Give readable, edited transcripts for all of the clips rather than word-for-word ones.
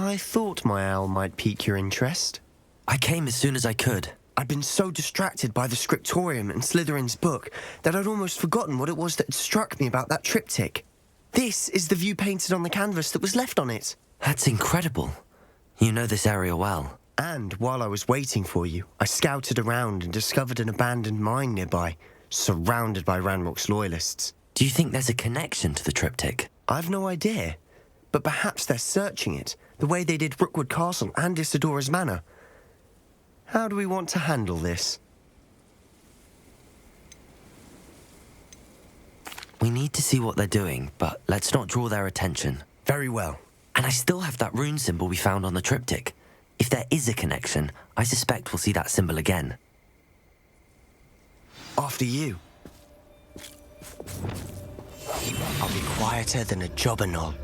I thought my owl might pique your interest. I came as soon as I could. I'd been so distracted by the scriptorium and Slytherin's book that I'd almost forgotten what it was that had struck me about that triptych. This is the view painted on the canvas that was left on it. That's incredible. You know this area well. And while I was waiting for you, I scouted around and discovered an abandoned mine nearby, surrounded by Ranrock's loyalists. Do you think there's a connection to the triptych? I've no idea, but perhaps they're searching it, the way they did Rookwood Castle and Isidora's Manor. How do we want to handle this? We need to see what they're doing, but let's not draw their attention. Very well. And I still have that rune symbol we found on the triptych. If there is a connection, I suspect we'll see that symbol again. After you. I'll be quieter than a jobberknoll.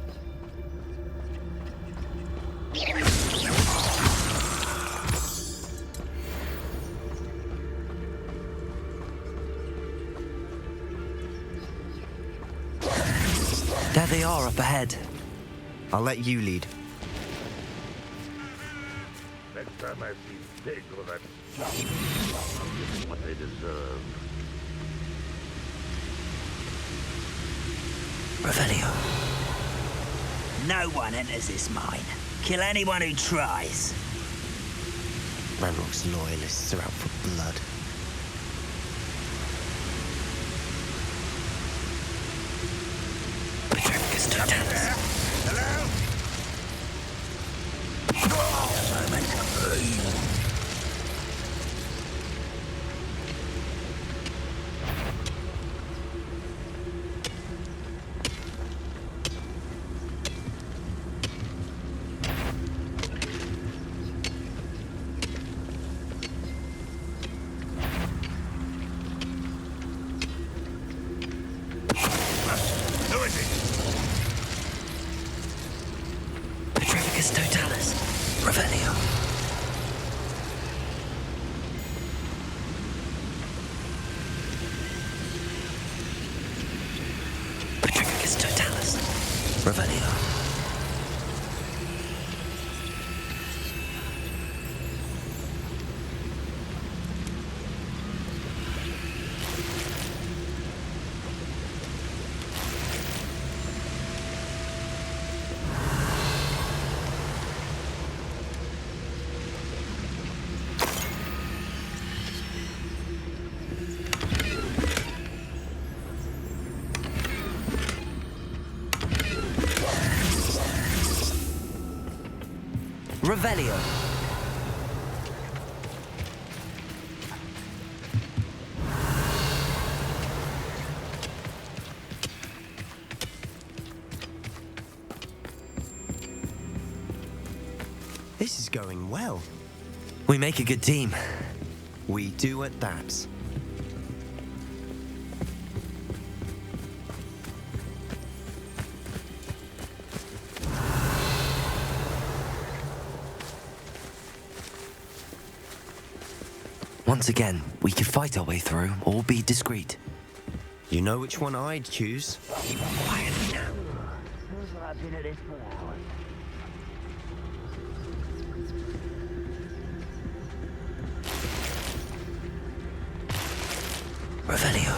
There they are up ahead. I'll let you lead. Next time I see pig or that I'll give them what they deserve. Revelio. No one enters this mine. Kill anyone who tries. Ranrock's loyalists are out for blood. Hello? Who is it? Petrificus totalis. Revelio. Petrificus totalis. Revelio. Revelio. This is going well. We make a good team. We do at that. Once again, we can fight our way through or be discreet. You know which one I'd choose? Quietly now. Feels like I've been at this for hours. Revelio.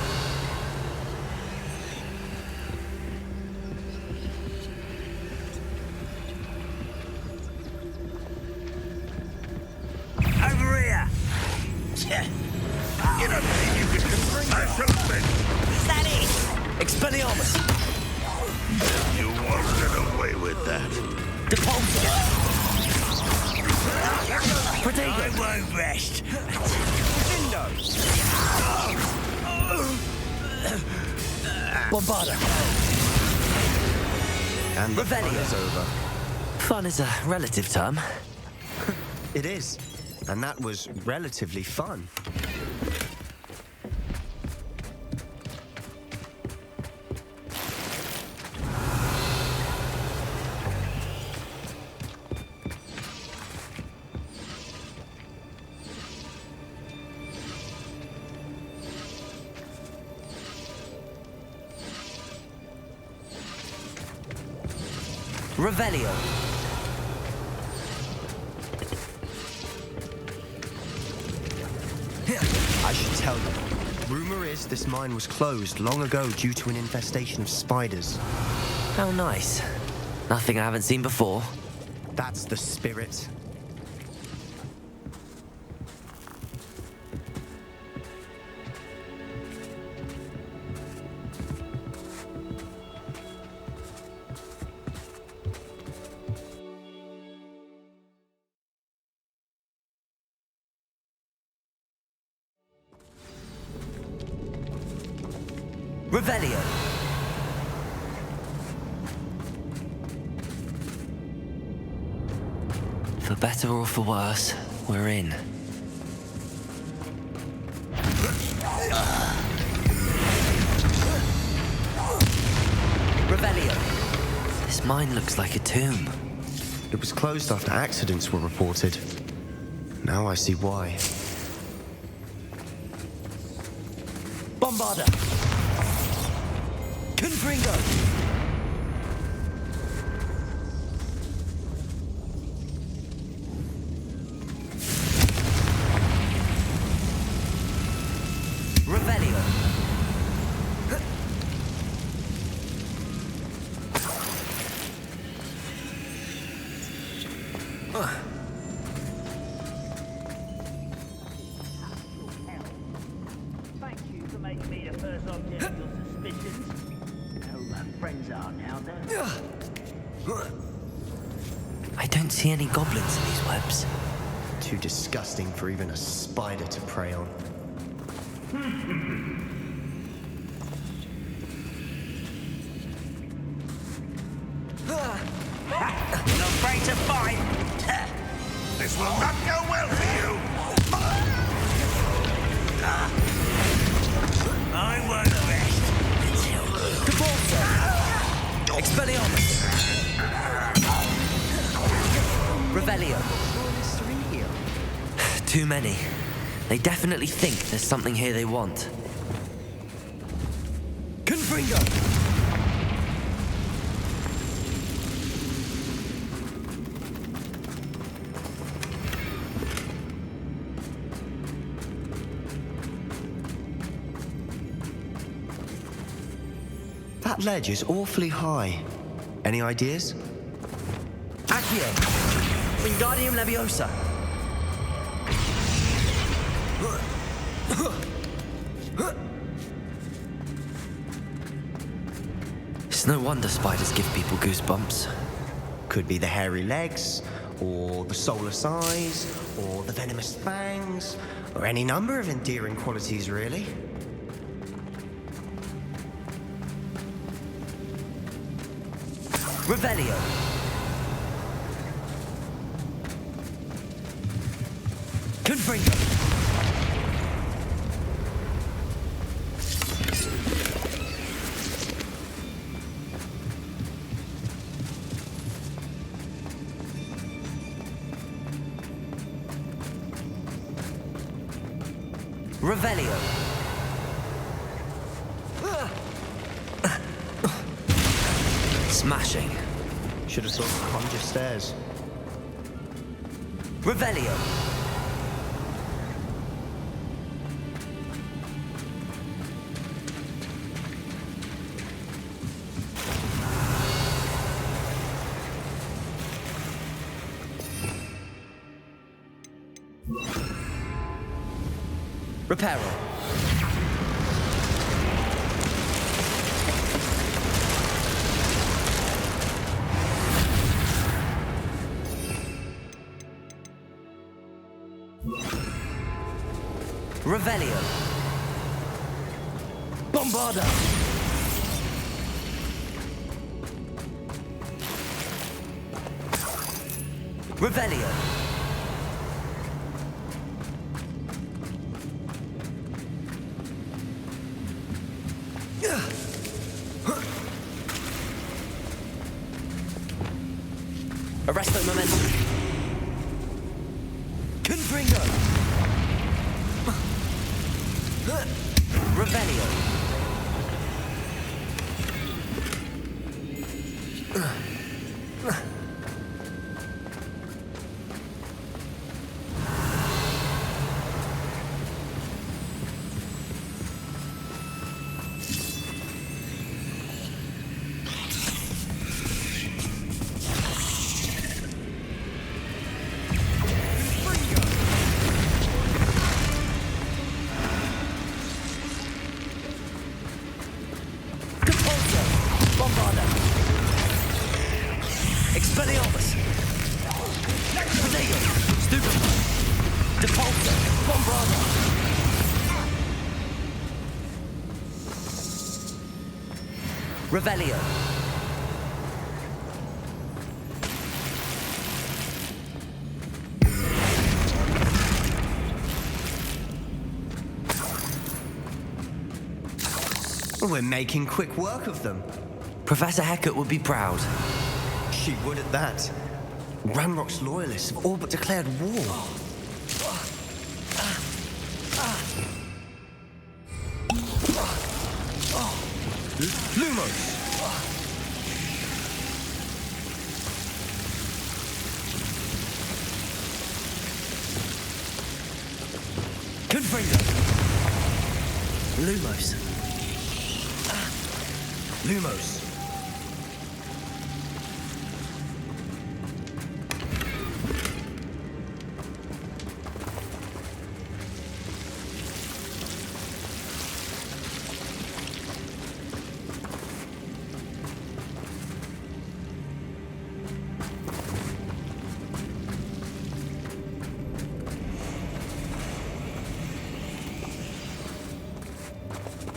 Over here! You don't think you could bring that? Is that it? Expelliarmus. You won't get away with that. Depulsor. I Protego. won't rest. Bombarda. And the fun Revelio. is over. Fun is a relative term. It is. And that was relatively fun. Revelio. I should tell you. Rumor is this mine was closed long ago due to an infestation of spiders. How nice. Nothing I haven't seen before. That's the spirit. Revelio. For better or for worse, we're in. Revelio. This mine looks like a tomb. It was closed after accidents were reported. Now I see why. Bombarda. Confringo. Revelio. Thank you for making me the first object of suspicions. Know who my friends are now, then. I don't see any goblins in these webs. Too disgusting for even a spider to prey on. Not afraid to fight. This will not go well for you. I won't rest until Expelliarmus. Revelio. Too many. They definitely think there's something here they want. Confringo. That ledge is awfully high. Any ideas? Accio. Wingardium Leviosa. It's no wonder spiders give people goosebumps. Could be the hairy legs, or the soulless eyes, or the venomous fangs, or any number of endearing qualities, really. Revelio. Confringo. Revelio. Smashing. Should have thought to conjure stairs. Revelio. Reparo. Revelio. Bombarda. Revelio. Arresto momentum. Confringo. Revelio. Expelliarmus! Potato! Stupid! Depulsor! Bombarda! Revelio! We're making quick work of them. Professor Hecat would be proud. She would at that. Ranrock's loyalists have all but declared war. Lumos! Confringo! Lumos! Lumos!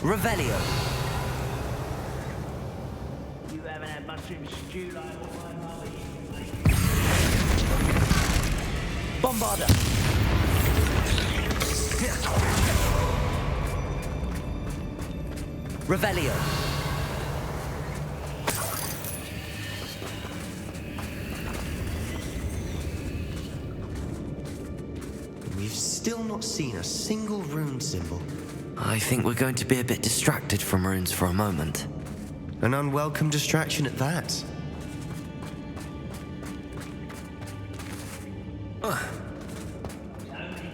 Revelio! You haven't had mushroom stew like all my mother used to make. Bombarda! Revelio! We've still not seen a single rune symbol. I think we're going to be a bit distracted from runes for a moment. An unwelcome distraction at that. Only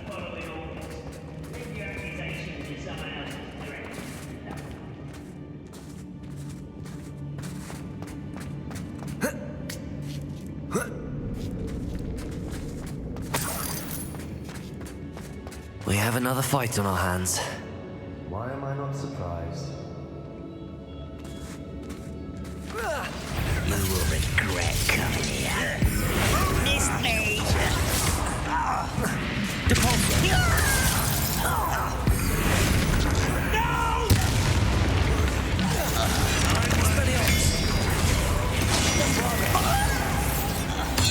following orders. Leave your accusations in someone else's direction. We have another fight on our hands. Why am I not surprised? You will regret coming here. Miss Major.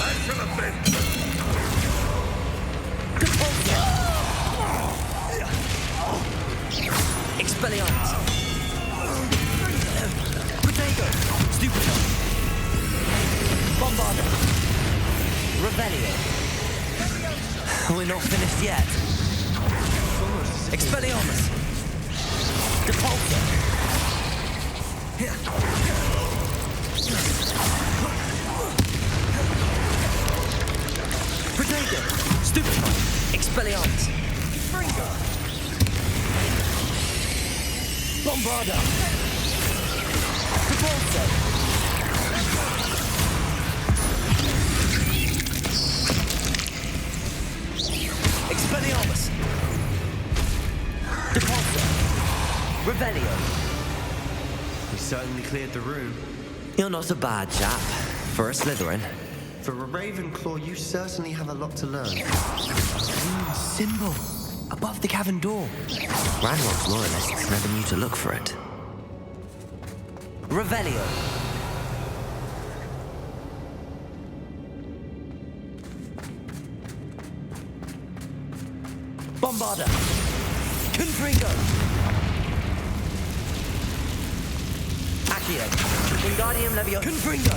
I should have been. Expelliarmus! Potato! Stupid! Bombarda! Revelio! We're not finished yet. Expelliarmus! Depulsor! Potato! Stupid! Expelliarmus! Bombarda! Depulsor! Expelliarmus! Depulsor! Revelio! We certainly cleared the room. You're not a bad chap. For a Slytherin. For a Ravenclaw, you certainly have a lot to learn. Rune symbol! Above the cavern door. Ranrock's loyalists never knew to look for it. Revelio! Bombarda! Confringo! Accio! Wingardium Leviosa! Confringo!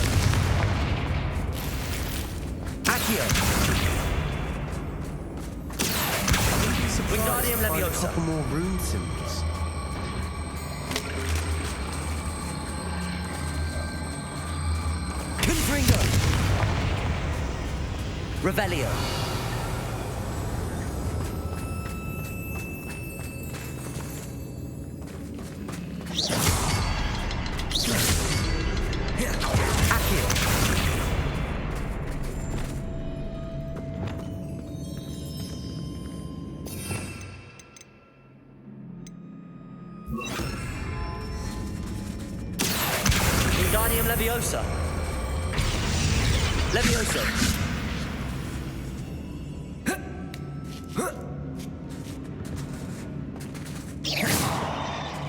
Accio! Wingardium Find a Leviosa! couple more rune symbols. Confringo! Revelio! Accio! Wingardium Leviosa! Levioso!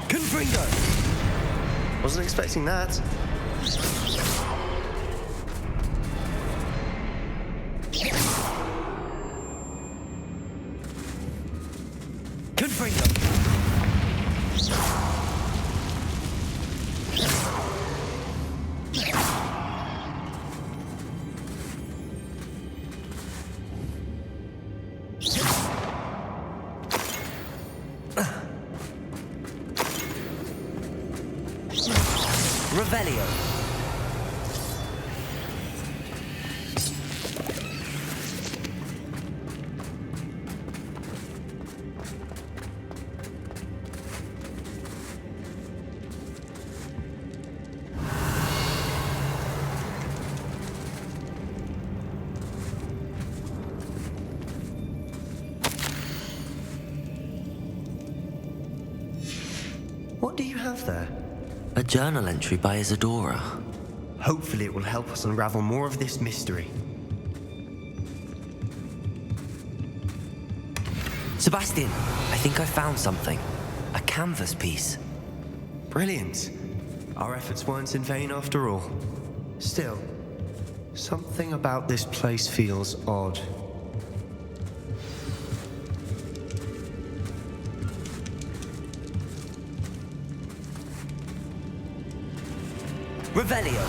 Confringo! Wasn't expecting that. Confringo! Revelio. What do you have there? A journal entry by Isadora. Hopefully it will help us unravel more of this mystery. Sebastian, I think I found something. A canvas piece. Brilliant. Our efforts weren't in vain after all. Still, something about this place feels odd. Revelio.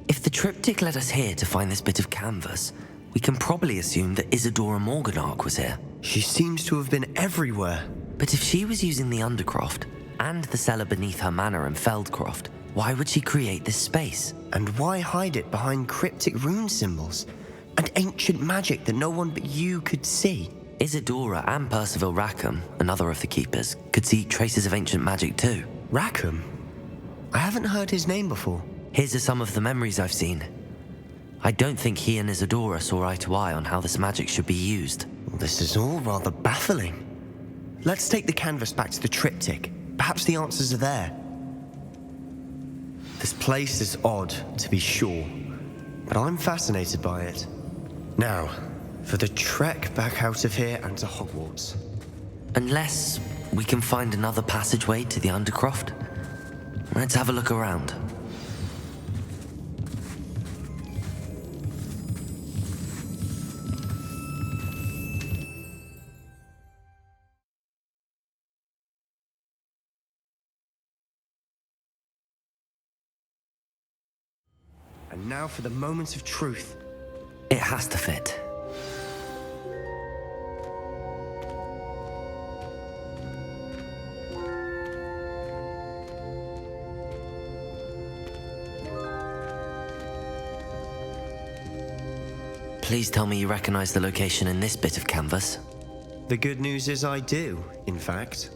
If the triptych led us here to find this bit of canvas, we can probably assume that Isadora Morganarch was here. She seems to have been everywhere. But if she was using the Undercroft and the cellar beneath her manor in Feldcroft, why would she create this space? And why hide it behind cryptic rune symbols? And ancient magic that no one but you could see? Isadora and Percival Rackham, another of the Keepers, could see traces of ancient magic too. Rackham? I haven't heard his name before. Here's are some of the memories I've seen. I don't think he and Isadora saw eye to eye on how this magic should be used. This is all rather baffling. Let's take the canvas back to the triptych. Perhaps the answers are there. This place is odd, to be sure, but I'm fascinated by it. Now, for the trek back out of here and to Hogwarts. Unless we can find another passageway to the Undercroft. Let's have a look around. And now for the moment of truth. It has to fit. Please tell me you recognize the location in this bit of canvas. The good news is I do, in fact.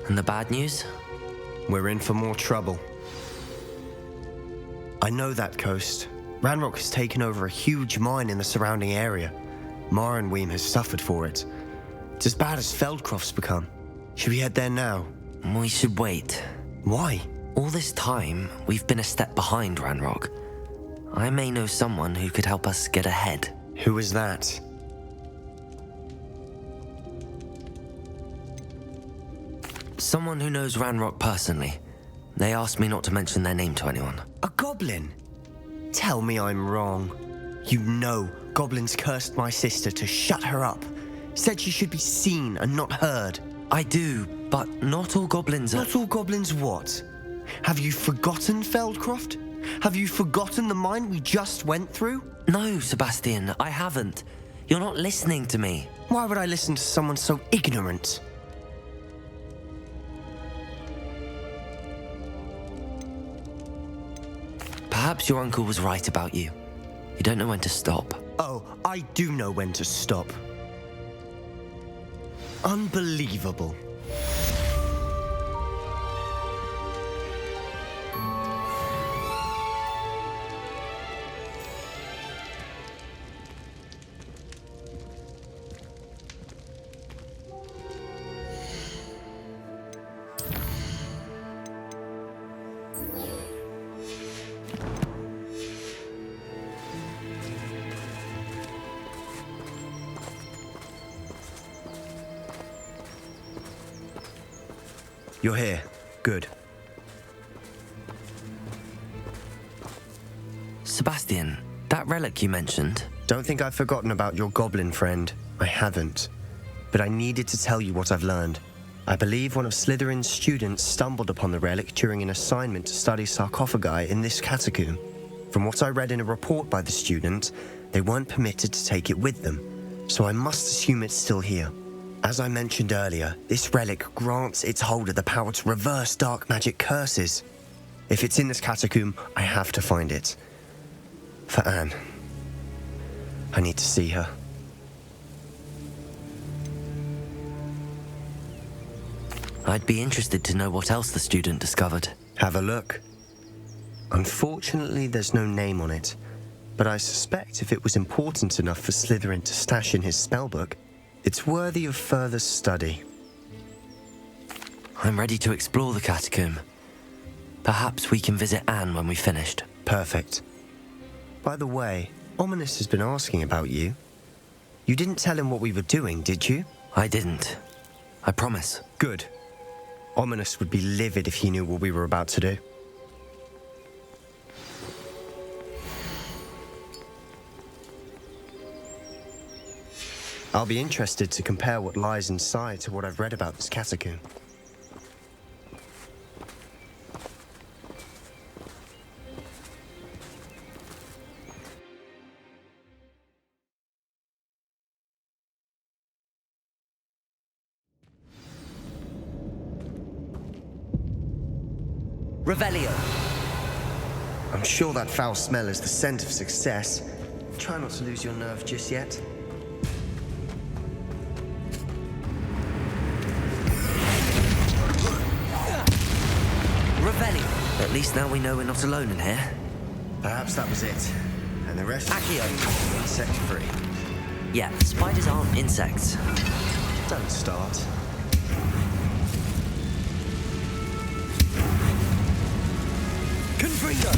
And the bad news? We're in for more trouble. I know that coast. Ranrock has taken over a huge mine in the surrounding area. Marrenweem has suffered for it. It's as bad as Feldcroft's become. Should we head there now? We should wait. Why? All this time, we've been a step behind Ranrock. I may know someone who could help us get ahead. Who is that? Someone who knows Ranrock personally. They asked me not to mention their name to anyone. A goblin? Tell me I'm wrong. You know goblins cursed my sister to shut her up. Said she should be seen and not heard. I do, but not all goblins are... Not all goblins what? Have you forgotten Feldcroft? Have you forgotten the mine we just went through? No, Sebastian, I haven't. You're not listening to me. Why would I listen to someone so ignorant? Perhaps your uncle was right about you. You don't know when to stop. Oh, I do know when to stop. Unbelievable. You're here. Good. Sebastian, that relic you mentioned. Don't think I've forgotten about your goblin friend. I haven't. But I needed to tell you what I've learned. I believe one of Slytherin's students stumbled upon the relic during an assignment to study sarcophagi in this catacomb. From what I read in a report by the student, they weren't permitted to take it with them, so I must assume it's still here. As I mentioned earlier, this relic grants its holder the power to reverse dark magic curses. If it's in this catacomb, I have to find it. For Anne. I need to see her. I'd be interested to know what else the student discovered. Have a look. Unfortunately, there's no name on it, but I suspect if it was important enough for Slytherin to stash in his spellbook, it's worthy of further study. I'm ready to explore the catacomb. Perhaps we can visit Anne when we've finished. Perfect. By the way, Ominous has been asking about you. You didn't tell him what we were doing, did you? I didn't. I promise. Good. Ominous would be livid if he knew what we were about to do. I'll be interested to compare what lies inside to what I've read about this catacomb. Revelio. I'm sure that foul smell is the scent of success. Try not to lose your nerve just yet. Revelio. At least now we know we're not alone in here. Perhaps that was it. And the rest... Accio. Insect-free. Yeah, spiders aren't insects. Don't start. Confringo.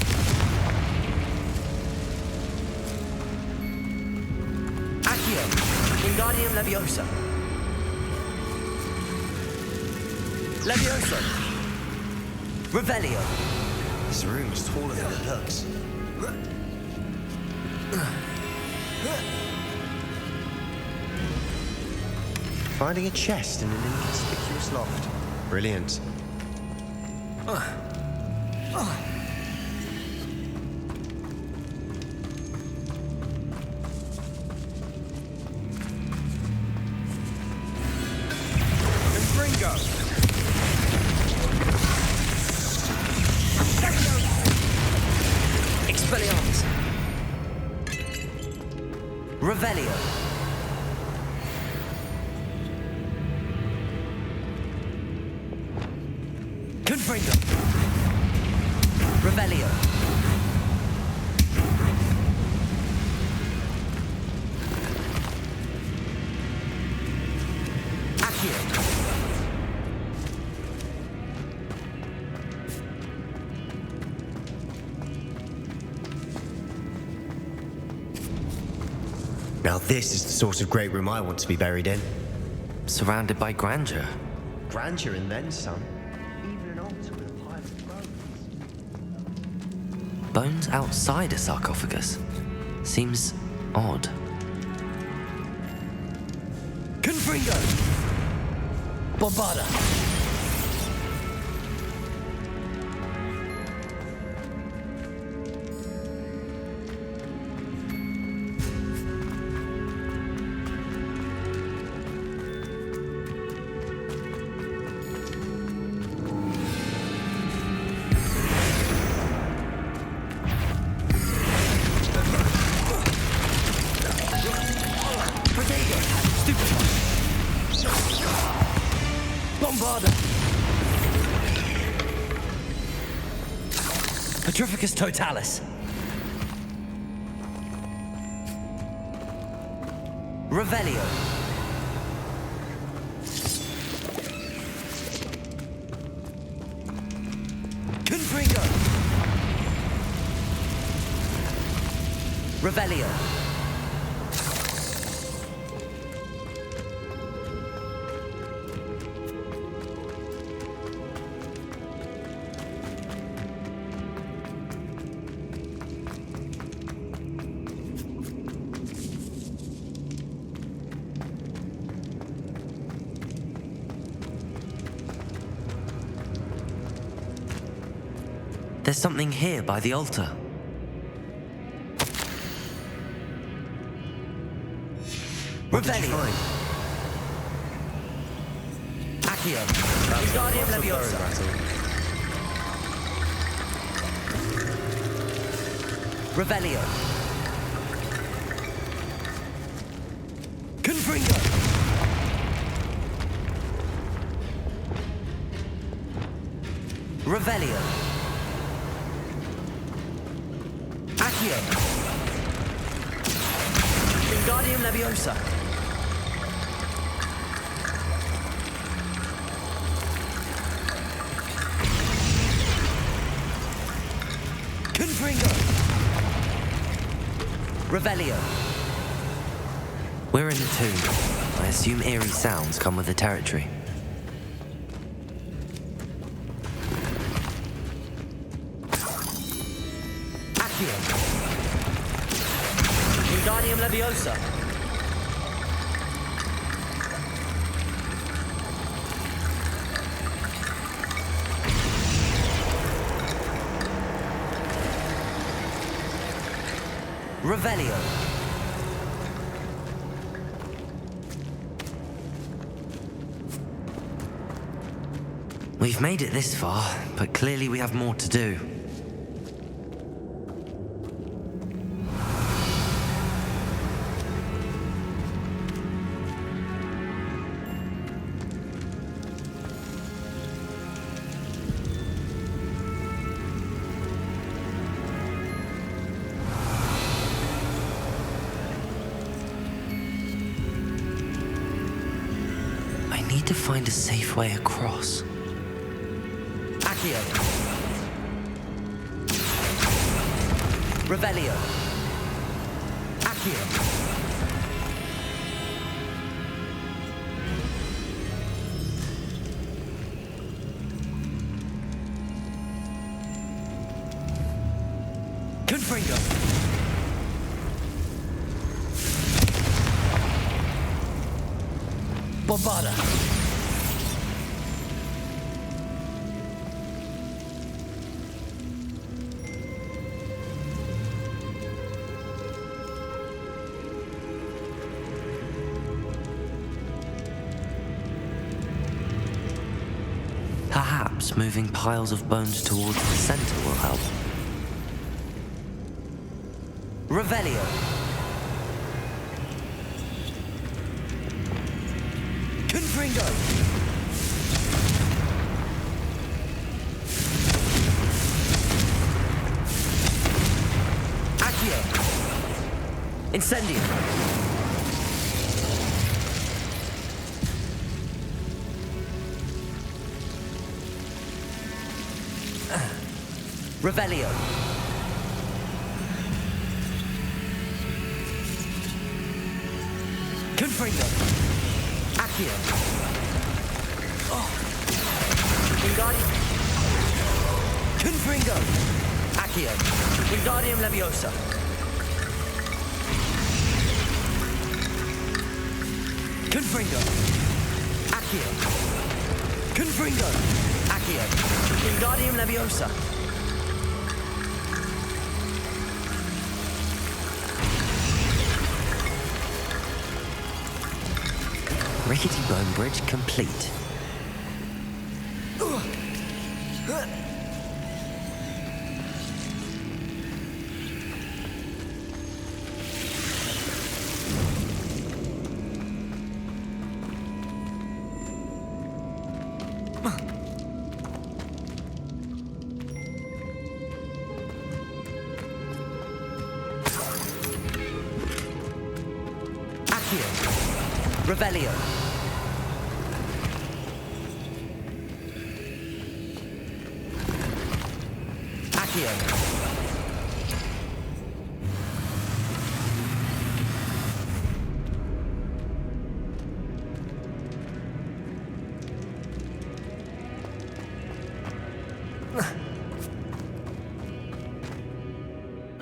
Accio. Wingardium Leviosa. Leviosa. Revelio. This room is taller than it looks. Finding a chest in an inconspicuous loft. Brilliant. Expelliarmus. Revelio. Confringo. Revelio. Accio. Now this is the sort of great room I want to be buried in. Surrounded by grandeur. Grandeur and then some. Even an altar with a pile of bones. Bones outside a sarcophagus. Seems odd. Confringo! Bombarda! Bombarda! Petrificus totalis. Revelio. Confringo. Revelio. There's something here by the altar. What did you Revelio. find? Accio. Wingardium Leviosa. Revelio. Confringo. Revelio. Accio. Wingardium Leviosa. Confringo. Revelio. We're in a tomb. I assume eerie sounds come with the territory. Accio. Wingardium Leviosa. Revelio. We've made it this far, but clearly we have more to do. I need to find a safe way across. Accio. Revelio. Accio. Confringo. Bombada. Perhaps moving piles of bones towards the center will help. Revelio. Confringo. Accio. Incendio. Revelio. Confringo. Accio. Wingardium. Confringo. Accio. Wingardium Leviosa. Confringo. Accio. Confringo. Accio. Wingardium Leviosa. Rickety bone bridge complete. Accio. Revelio. Accio.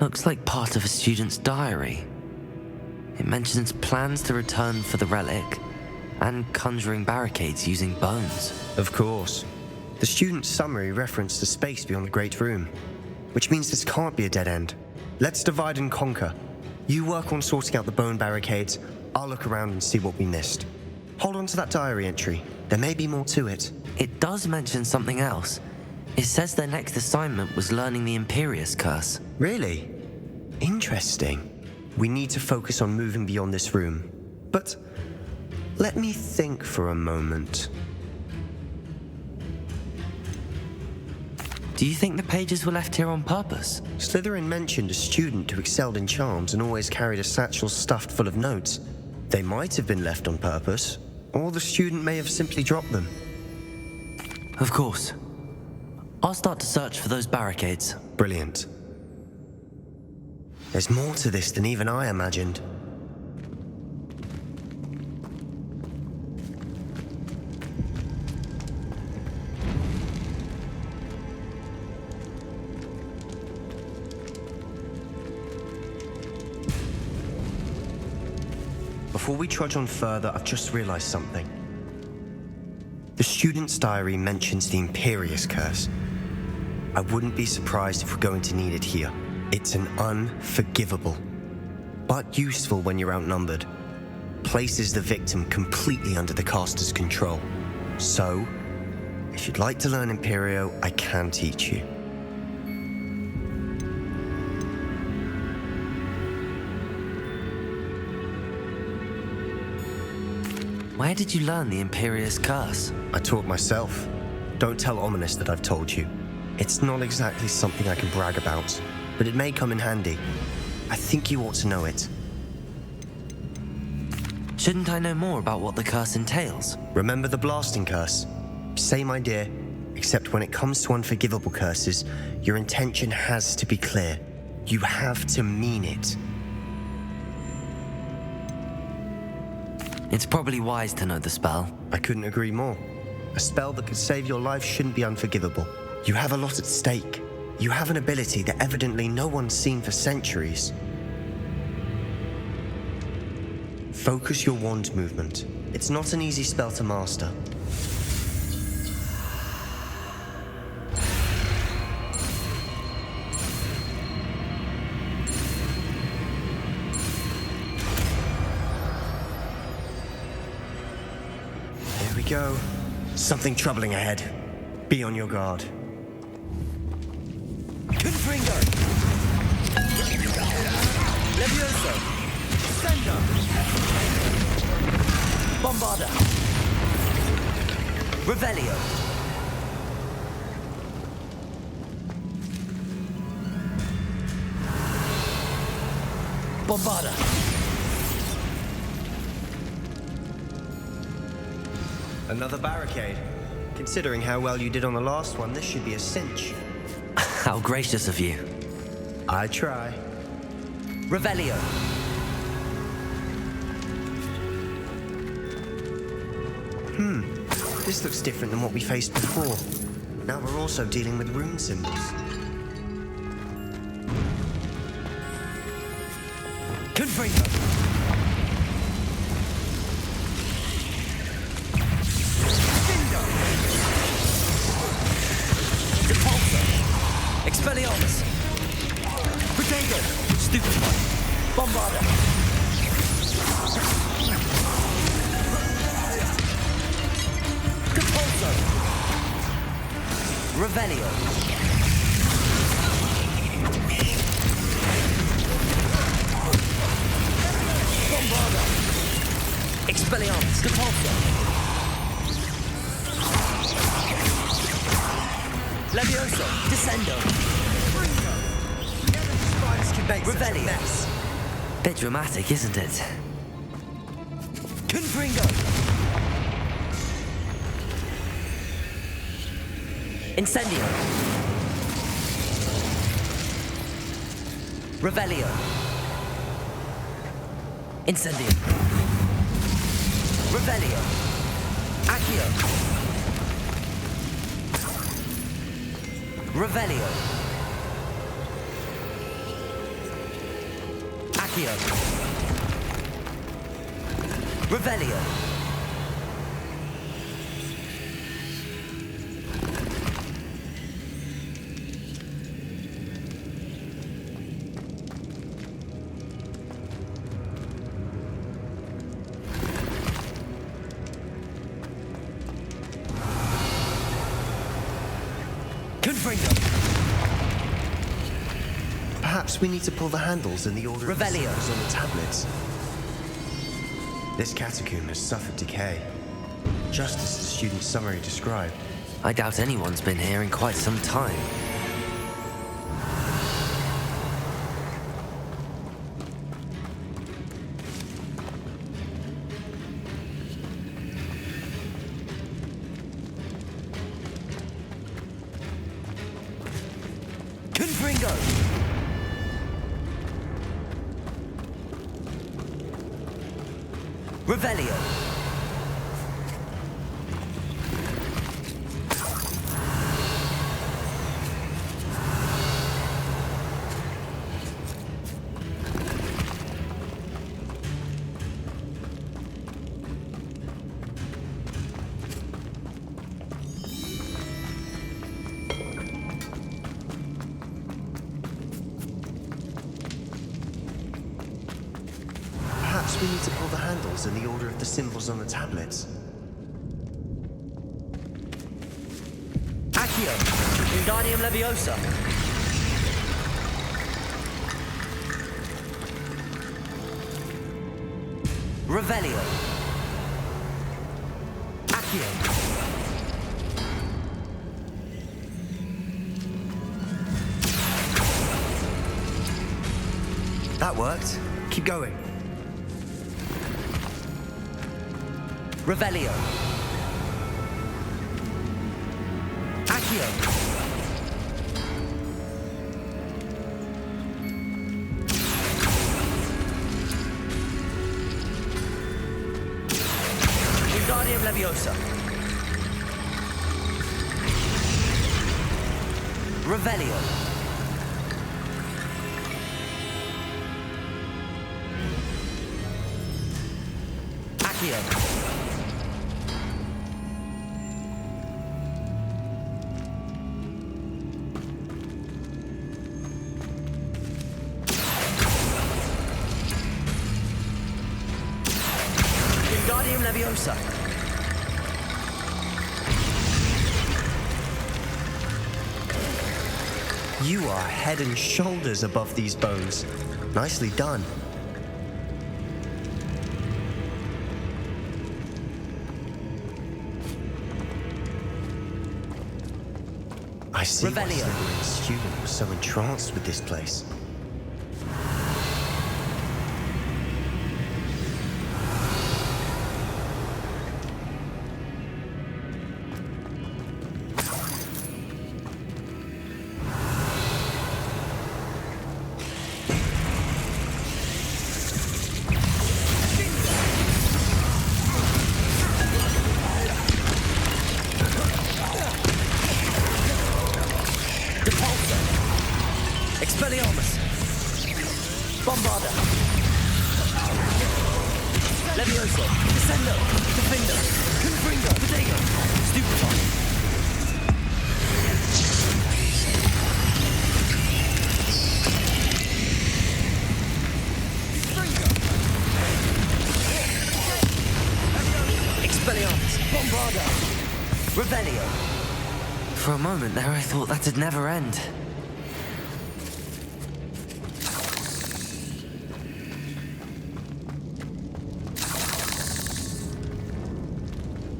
Looks like part of a student's diary. It mentions plans to return for the relic and conjuring barricades using bones. Of course. The student's summary referenced the space beyond the Great Room. which means this can't be a dead end. Let's divide and conquer. You work on sorting out the bone barricades. I'll look around and see what we missed. Hold on to that diary entry. There may be more to it. It does mention something else. It says their next assignment was learning the Imperius Curse. Really? Interesting. We need to focus on moving beyond this room. But let me think for a moment. Do you think the pages were left here on purpose? Slytherin mentioned a student who excelled in charms and always carried a satchel stuffed full of notes. They might have been left on purpose, or the student may have simply dropped them. Of course. I'll start to search for those barricades. Brilliant. There's more to this than even I imagined. Before we trudge on further, I've just realized something. The student's diary mentions the Imperius Curse. I wouldn't be surprised if we're going to need it here. It's an unforgivable, but useful when you're outnumbered. Places the victim completely under the caster's control. So, if you'd like to learn Imperio, I can teach you. Where did you learn the Imperius Curse? I taught myself. Don't tell Ominous that I've told you. It's not exactly something I can brag about, but it may come in handy. I think you ought to know it. Shouldn't I know more about what the curse entails? Remember the blasting curse? Same idea, except when it comes to unforgivable curses, your intention has to be clear. You have to mean it. It's probably wise to know the spell. I couldn't agree more. A spell that could save your life shouldn't be unforgivable. You have a lot at stake. You have an ability that evidently no one's seen for centuries. Focus your wand movement. It's not an easy spell to master. There we go. Something troubling ahead. Be on your guard. Confringo! Levioso! Sendo! Bombarda! Revelio! Bombarda! Another barricade. Considering how well you did on the last one, this should be a cinch. How gracious of you. I try. Revelio! This looks different than what we faced before. Now we're also dealing with rune symbols. Confringo! Sendo! Depulso! Expelliarmus! Protego! Stupefy! Bombarda! Depulso! Revelio! Bombarda! Expelliarmus! Depulso! Levioso! Descendo! Revelio! Bit dramatic, isn't it? Confringo! Incendio! Revelio! Incendio! Revelio! Accio! Revelio! Accio! Revelio! Confringo. Perhaps we need to pull the handles in the order of the Revelio. symbols on the tablets. This catacomb has suffered decay, just as the student's summary described. I doubt anyone's been here in quite some time. Confringo. Revelio. Perhaps we need to pull the handles in the order of the symbols on the tablets. Accio. Wingardium Leviosa. Revelio. Accio. That worked. Keep going. Revelio. Accio. Wingardium Leviosa. Revelio. Accio. Wingardium Leviosa. You are head and shoulders above these bones. Nicely done. I see why Revelio. Slytherin's student was so entranced with this place. Expelliarmus. Bombarda. Levioso. Descendo. Defendo. Confringo. Protego. Stupefy. Expelliarmus. Bombarda. Revelio. For a moment there, I thought that'd never end.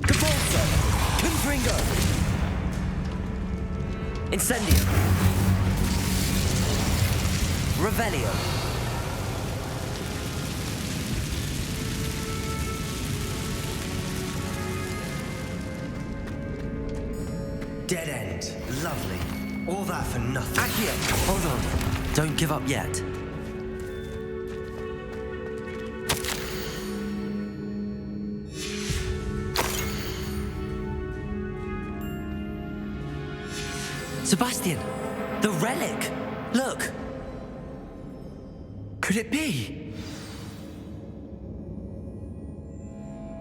Capolso. Confringo. Incendio. Revelio. Dead end. Lovely. All that for nothing. Accio. Hold on. Don't give up yet. Sebastian! The relic! Look! Could it be?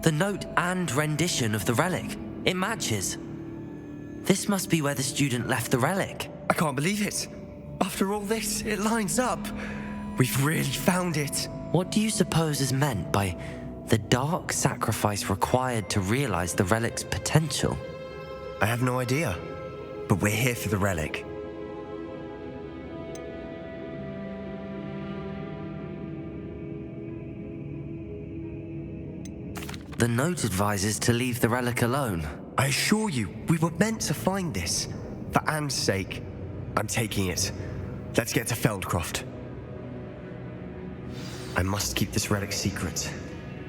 The note and rendition of the relic. It matches. This must be where the student left the relic. I can't believe it. After all this, it lines up. We've really found it. What do you suppose is meant by the dark sacrifice required to realize the relic's potential? I have no idea. But we're here for the relic. The note advises to leave the relic alone. I assure you, we were meant to find this. For Anne's sake, I'm taking it. Let's get to Feldcroft. I must keep this relic secret,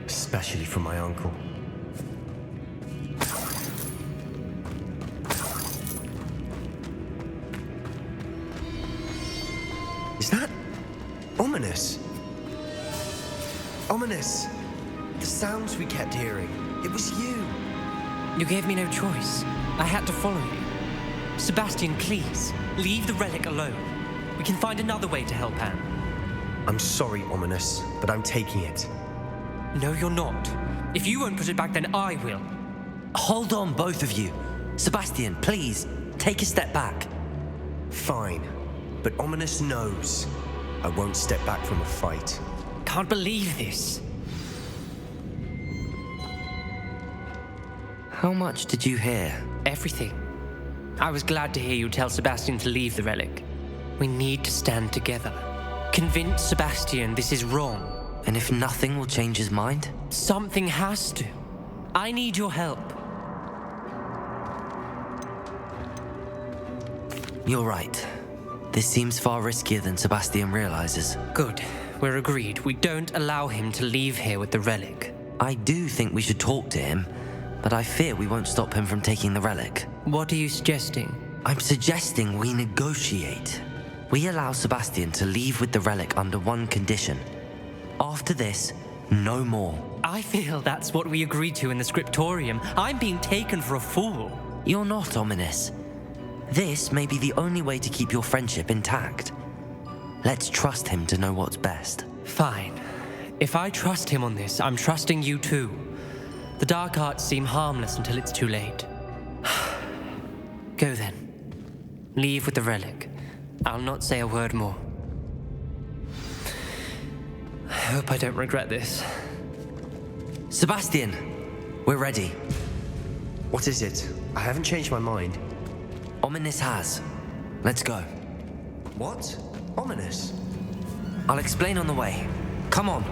especially from my uncle. Is that ominous? Ominous! The sounds we kept hearing. It was you. You gave me no choice. I had to follow you. Sebastian, please, leave the relic alone. We can find another way to help Anne. I'm sorry, Ominous, but I'm taking it. No, you're not. If you won't put it back, then I will. Hold on, both of you. Sebastian, please, take a step back. Fine, but Ominous knows I won't step back from a fight. Can't believe this. How much did you hear? Everything. I was glad to hear you tell Sebastian to leave the relic. We need to stand together. Convince Sebastian this is wrong. And if nothing will change his mind? Something has to. I need your help. You're right. This seems far riskier than Sebastian realizes. Good. We're agreed. We don't allow him to leave here with the relic. I do think we should talk to him, but I fear we won't stop him from taking the relic. What are you suggesting? I'm suggesting we negotiate. We allow Sebastian to leave with the relic under one condition. After this, no more. I feel that's what we agreed to in the scriptorium. I'm being taken for a fool. You're not, Ominous. This may be the only way to keep your friendship intact. Let's trust him to know what's best. Fine. If I trust him on this, I'm trusting you too. The dark arts seem harmless until it's too late. Go then. Leave with the relic. I'll not say a word more. I hope I don't regret this. Sebastian, we're ready. What is it? I haven't changed my mind. Ominous has. Let's go. What? Ominous? I'll explain on the way. Come on.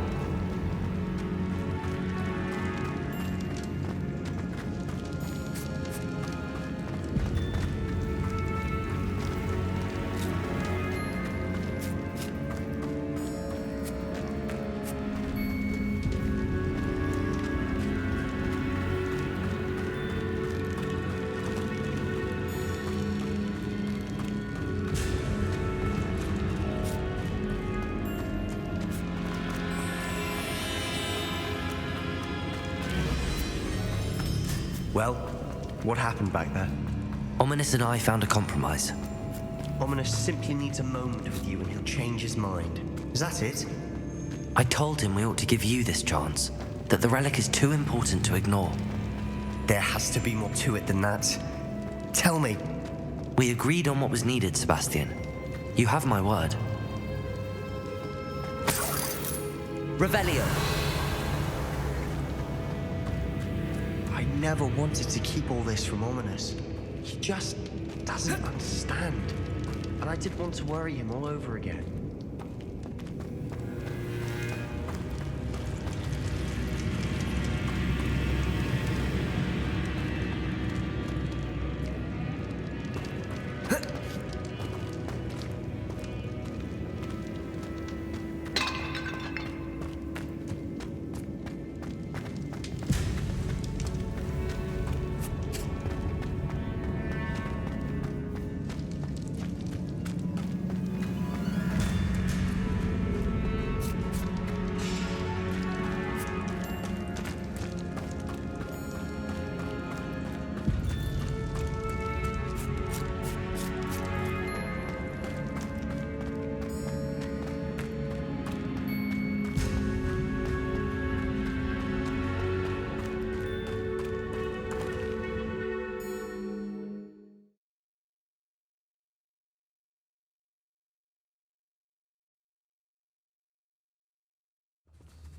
Well, what happened back there? Ominous and I found a compromise. Ominous simply needs a moment with you and he'll change his mind. Is that it? I told him we ought to give you this chance, that the relic is too important to ignore. There has to be more to it than that. Tell me. We agreed on what was needed, Sebastian. You have my word. Revelio. I never wanted to keep all this from Ominous. He just doesn't understand. And I didn't want to worry him all over again.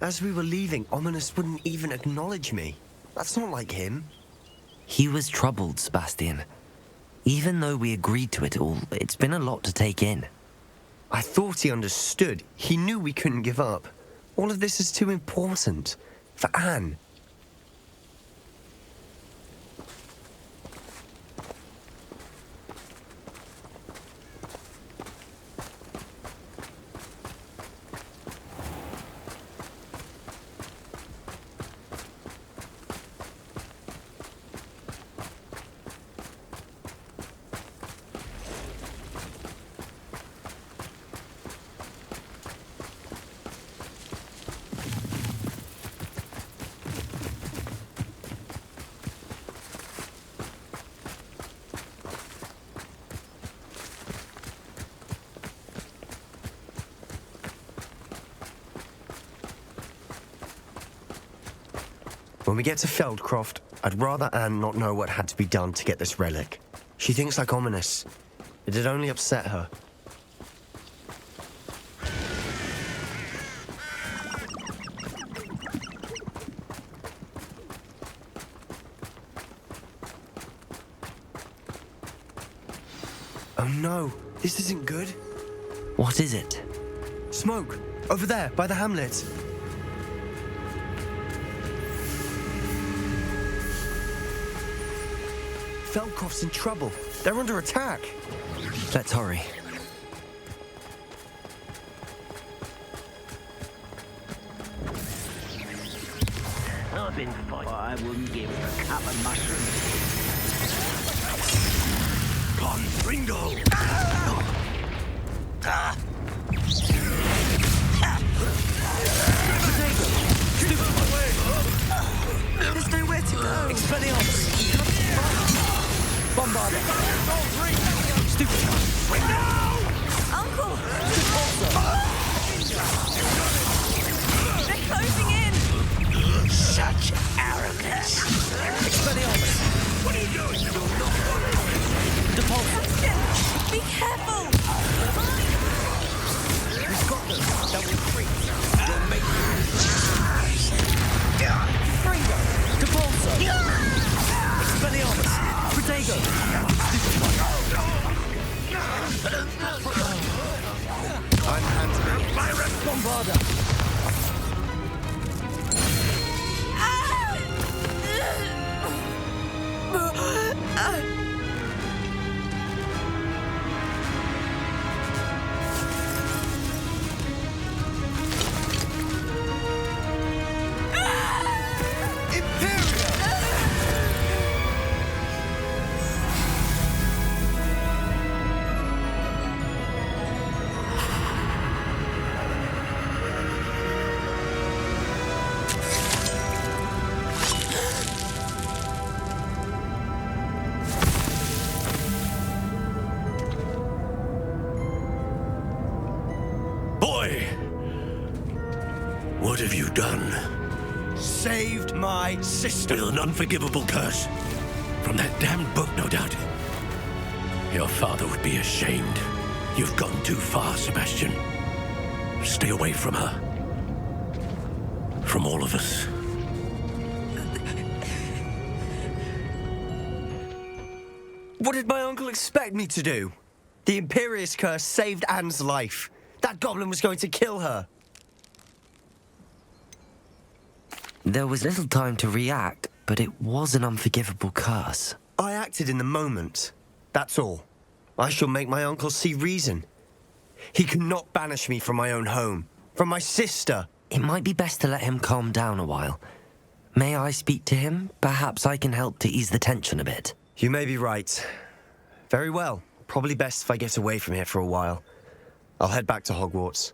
As we were leaving, Ominous wouldn't even acknowledge me. That's not like him. He was troubled, Sebastian. Even though we agreed to it all, it's been a lot to take in. I thought he understood. He knew we couldn't give up. All of this is too important. For Anne. When we get to Feldcroft, I'd rather Anne not know what had to be done to get this relic. She thinks like ominous. It'd only upset her. Oh no, this isn't good. What is it? Smoke! Over there, by the hamlet. Feldcroft's in trouble. They're under attack. Let's hurry. I've been fighting. I wouldn't give a cup of mushrooms. Confringo! There's nowhere to go. Expelliarmus! Bombarda! Stupid! Uncle! They're closing in! Such arrogance. Expelliarmus! What are you doing? Sebastian! Be careful! We've got them! Double free! You'll make Fringo! Depulso! Expelliarmus! Protego! I'm handsman. Bombarda! Boy! What have you done? Saved my sister. With an unforgivable curse. From that damned book, no doubt. Your father would be ashamed. You've gone too far, Sebastian. Stay away from her. From all of us. What did my uncle expect me to do? The Imperious curse saved Anne's life. That goblin was going to kill her. There was little time to react, but it was an unforgivable curse. I acted in the moment. That's all. I shall make my uncle see reason. He cannot banish me from my own home, from my sister. It might be best to let him calm down a while. May I speak to him? Perhaps I can help to ease the tension a bit. You may be right. Very well. Probably best if I get away from here for a while. I'll head back to Hogwarts.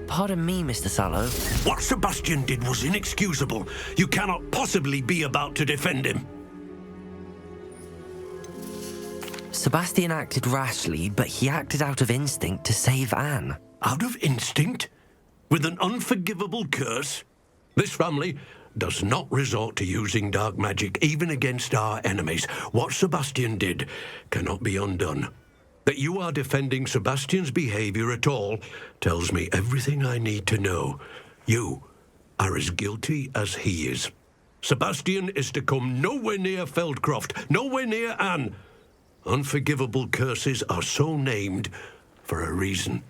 Pardon me, Mr. Sallow. What Sebastian did was inexcusable. You cannot possibly be about to defend him. Sebastian acted rashly, but he acted out of instinct to save Anne. Out of instinct? With an unforgivable curse? This family does not resort to using dark magic even against our enemies. What Sebastian did cannot be undone. That you are defending Sebastian's behavior at all tells me everything I need to know. You are as guilty as he is. Sebastian is to come nowhere near Feldcroft, nowhere near Anne. Unforgivable curses are so named for a reason.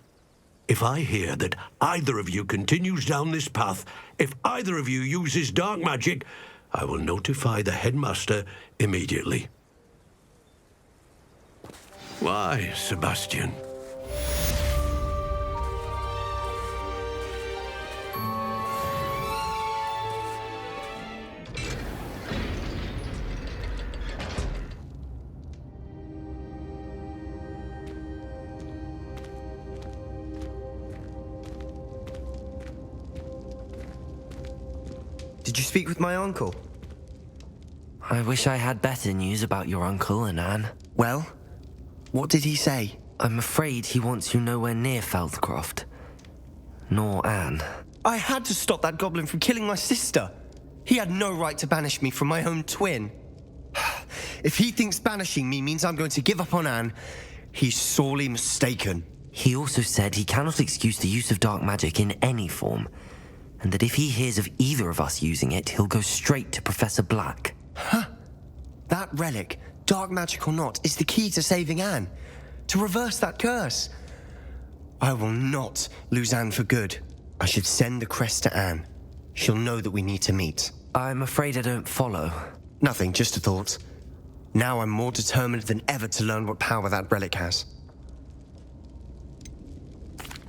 If I hear that either of you continues down this path, if either of you uses dark magic, I will notify the headmaster immediately. Why, Sebastian? Did you speak with my uncle? I wish I had better news about your uncle and Anne. Well, what did he say? I'm afraid he wants you nowhere near Feldcroft. Nor Anne. I had to stop that goblin from killing my sister. He had no right to banish me from my own twin. If he thinks banishing me means I'm going to give up on Anne, he's sorely mistaken. He also said he cannot excuse the use of dark magic in any form, and that if he hears of either of us using it, he'll go straight to Professor Black. Huh? That relic, dark magic or not, is the key to saving Anne. To reverse that curse. I will not lose Anne for good. I should send the crest to Anne. She'll know that we need to meet. I'm afraid I don't follow. Nothing, just a thought. Now I'm more determined than ever to learn what power that relic has.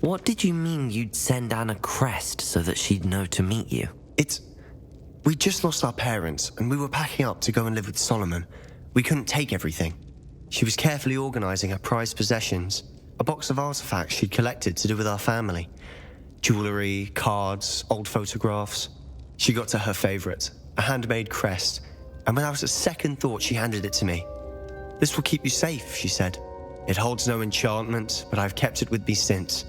What did you mean you'd send Anne a crest so that she'd know to meet you? We just lost our parents, and we were packing up to go and live with Solomon. We couldn't take everything. She was carefully organizing her prized possessions, a box of artifacts she'd collected to do with our family. Jewelry, cards, old photographs. She got to her favorite, a handmade crest, and without a second thought she handed it to me. This will keep you safe, she said. It holds no enchantment, but I've kept it with me since.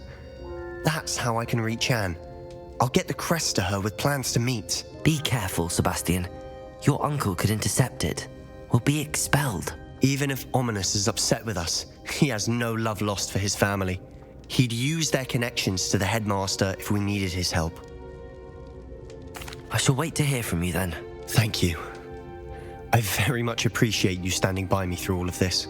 That's how I can reach Anne. I'll get the crest to her with plans to meet. Be careful, Sebastian. Your uncle could intercept it. We'll be expelled. Even if Ominous is upset with us, he has no love lost for his family. He'd use their connections to the headmaster if we needed his help. I shall wait to hear from you then. Thank you. I very much appreciate you standing by me through all of this.